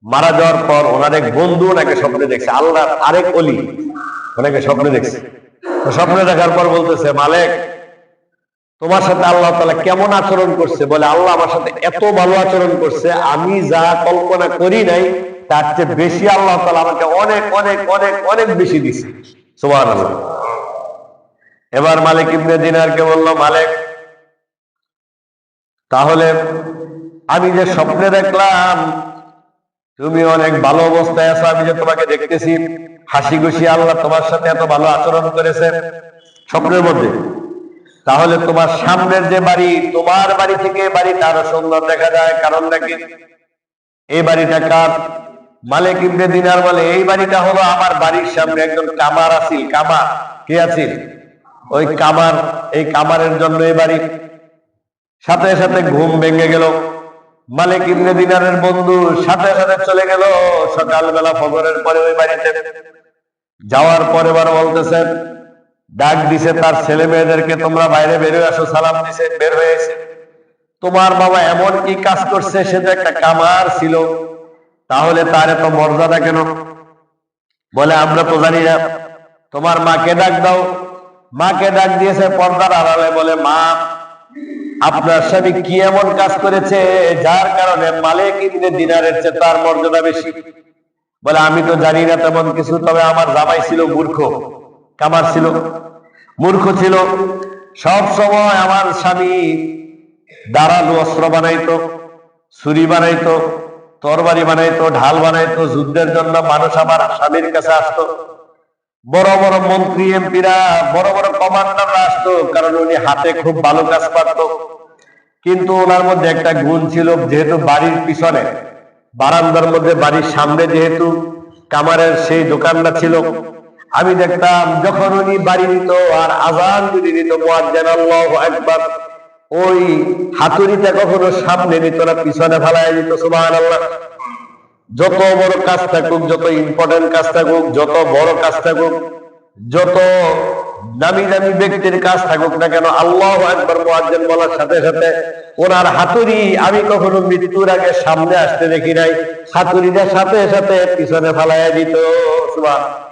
মারা যাওয়ার পর ওনার এক বন্ধু ওনাকে স্বপ্নে দেখছে, আল্লাহর আরেক অলি ওনাকে স্বপ্নে দেখছে। তো স্বপ্নে দেখার পর বলতেছে, মালিক তোমার সাথে আল্লাহ তাআলা কেমন আচরণ করছে? বলে, আল্লাহ আমার সাথে এত ভালো আচরণ করছে, আমি যা কল্পনা করি নাই তার চেয়ে বেশি আল্লাহ তাআলা আমাকে অনেক অনেক অনেক অনেক বেশি দিছে। সুবহানাল্লাহ। এবার মালিক ইবনে দিনারকে বলল, মালিক তাহলে আমি যে স্বপ্নে দেখলাম তুমি অনেক ভালো অবস্থায় আছো, আমি যে তোমাকে দেখতেছি হাসি খুশি, আল্লাহ তোমার সাথে এত ভালো আচরণ করেছে স্বপ্নের মধ্যে, তাহলে তোমার সামনের যে বাড়ি, তোমার বাড়ি থেকে বাড়িটা আরো সুন্দর দেখা যায়, কারণ নাকি এই বাড়িটা কার? মালিক ইবনে দিনার বলে, এই বাড়িটা হলো আমার বাড়ির সামনে একজন কামার আছিল। কামার কে আছিল? ওই কামার, এই কামারের জন্য এই বাড়ি। সাথে সাথে ঘুম ভেঙে গেল। মালিক ইবনে দিনারের বন্ধু সাথে সাথে চলে গেল সকালবেলা ফজরের পরে ওই বাড়িতে। যাওয়ার পরে এবার বলতেছেন, ডাক দিছে তার ছেলে মেয়েদেরকে, তোমরা বাইরে বের হয়ে আসো। সালাম দিছে, বের হয়ে এসে, তোমার বাবা এমন কি কাজ করছে? সে তো একটা কামার ছিল, তাহলে তার এত মর্যাদা কেন? বলে, আমরা তো জানি না। তোমার মাকে ডাক দাও। মাকে ডাক দিয়েছে পর্দার আড়ালে, বলে, মা আপনার স্বামী কি এমন কাজ করেছে যার কারণে মালিক ইবনে দিনারের চেয়ে তার মর্যাদা বেশি? বলে, আমি তো জানি না তেমন কিছু, তবে আমার জামাই ছিল মূর্খ, কামার ছিল, মূর্খ ছিল। সব সময় আমার স্বামী ধারালো অস্ত্র বানাইতো, ছুরি বানাইতো, তরবারি বানাইতো, ঢাল বানাইতো। যুদ্ধের জন্য মানুষ আমার স্বামীর কাছে আসতো। বড় বড় মন্ত্রী এমপিরা, বড় বড় কমান্ডাররা আসতো, কারণ উনি হাতে খুব ভালো কাজ পারত। কিন্তু ওনার মধ্যে একটা গুণ ছিল, যেহেতু বাড়ির পিছনে বারান্দার মধ্যে, বাড়ির সামনে যেহেতু কামারের সেই দোকানটা ছিল, আমি দেখতাম যখন উনি বাড়ি নিত আর আজান যদি দিত মুয়াজ্জিন আল্লাহু আকবার, ওই হাতুড়িটা কখনো সামনে নিত না, পিছনে ফালায় দিত। সুবহানাল্লাহ। যত বড় কাজ থাকুক, যত ইম্পর্টেন্ট কাজ থাকুক, যত বড় কাজ থাকুক, যত দামি দামি ব্যক্তির কাজ থাকুক না কেন, আল্লাহু আকবার মুয়াজ্জিন বলার সাথে সাথে ওনার হাতুড়ি আমি কখনো মৃত্যুর আগে সামনে আসতে দেখি নাই, হাতুড়িটার সাথে সাথে পিছনে ফালাইয়া দিত। সুবহানাল্লাহ।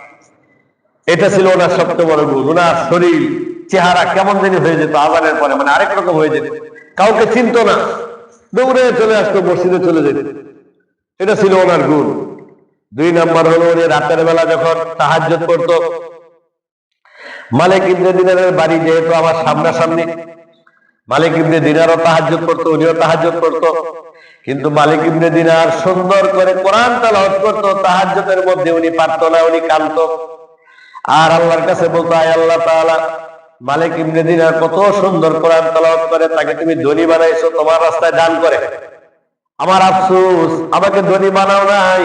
এটা ছিল ওনার সবচেয়ে বড় গুণ। ওনার শরীর চেহারা কেমন জানি হয়ে যেত আযানের পরে, মানে আরেক রকম হয়ে যেত, কাউকে চিনতো না, দৌড়ে চলে আসতো, মসজিদে চলে যেত। এটা ছিল ওনার গুণ। 2 নম্বর হলো, উনি রাতের বেলা যখন তাহাজ্জুদ করত, মালিক ইবনে দিনারের বাড়ি যেহেতু আমার সামনাসামনি, মালিক ইবনে দিনারও তাহাজ্জুদ করতো, উনিও তাহাজ্জুদ করতো। কিন্তু মালিক ইবনে দিনার সুন্দর করে কোরআন তেলাওয়াত করতো, তাহাজ্জুদের মধ্যে উনি পারতো না, উনি কাঁদতো আর আল্লাহর কাছে বলতো, আয় আল্লাহ তাআলা, মালিক ইবনে দিনার কত সুন্দর কোরআন তেলাওয়াত করে, তাকে তুমি ধনী বানাইছো, তোমার রাস্তায় দান করে। আমার আফসোস, আমাকে ধনী বানাও নাই,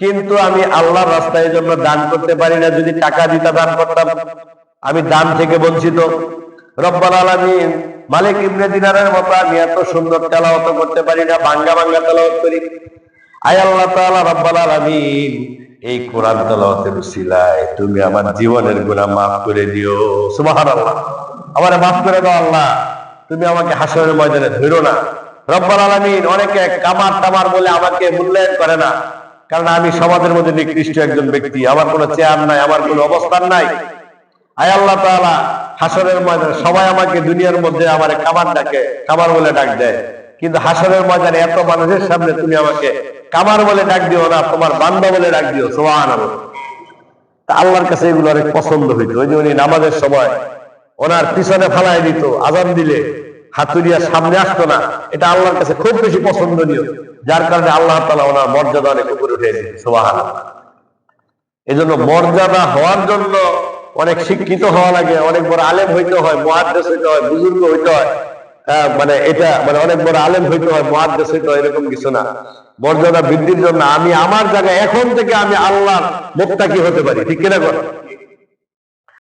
কিন্তু আমি আল্লাহর রাস্তায় জন্য দান করতে পারি না। যদি টাকা দিতে দান করতাম, আমি দান থেকে বঞ্চিত। রব্বুল আলামিন, মালিক ইবনে দিনারের মতো আমি এত সুন্দর তেলাওয়াত করতে পারি না, ভাঙ্গা ভাঙ্গা তেলাওয়াত করি। আয় আল্লাহ তাআলা, রব্বুল আলামিন, এই কোরআন তেলাওয়াতের উসিলায় তুমি আমার জীবনের গুনাহ মাফ করে দিও। সুবহানাল্লাহ। আমারে মাফ করে দাও আল্লাহ, তুমি আমাকে হাসরের ময়দানে ধরো না। রব্বুল আলামিন, অনেকে কামার টামার বলে আমাকে মূল্যায়ন করে না, কারণ আমি সমাজের মধ্যে নিকৃষ্ট একজন ব্যক্তি, আমার কোনো চেয়ার নাই, আমার কোনো অবস্থান নাই। আয় আল্লাহ তাআলা, হাসরের ময়দানে সবাই আমাকে দুনিয়ার মধ্যে আমার কামার ডাকে, কামার বলে ডাক দেয়, কিন্তু হাসরের ময়দানে এত মানুষের সামনে তুমি আমাকে কামার বলে ডাক দিও না, তোমার বান্দা বলে ডাক দিও। সুবহানাল্লাহ। তা আল্লাহর কাছে এগুলো অনেক পছন্দ হইতো। ওই যে উনি নামাজের সময় ওনার পিছনে ফালাই দিত, আজান দিলে হাতুড়িয়া সামনে আসতো না, এটা আল্লাহর কাছে খুব বেশি পছন্দনীয়, যার কারণে আল্লাহ তাআলা ওনার মর্যাদা অনেক উপরে উঠে দিয়েছে। সুবহানাল্লাহ। এজন্য মর্যাদা হওয়ার জন্য অনেক শিক্ষিত হওয়া লাগে, অনেক বড় আলেম হইতে হয়, মুহাদ্দিস হইতে হয়, বুজুর্গ হইতে হয়। মানে এটা মানে অনেক বড় আলেম হইতে হয়, মুহাদ্দিস হইতে হয়, এরকম কিছু না। মর্যাদা বৃদ্ধির জন্য আমি আমার জায়গায় এখন থেকে আমি আল্লাহর মুত্তাকি হতে পারি, ঠিক কিনা?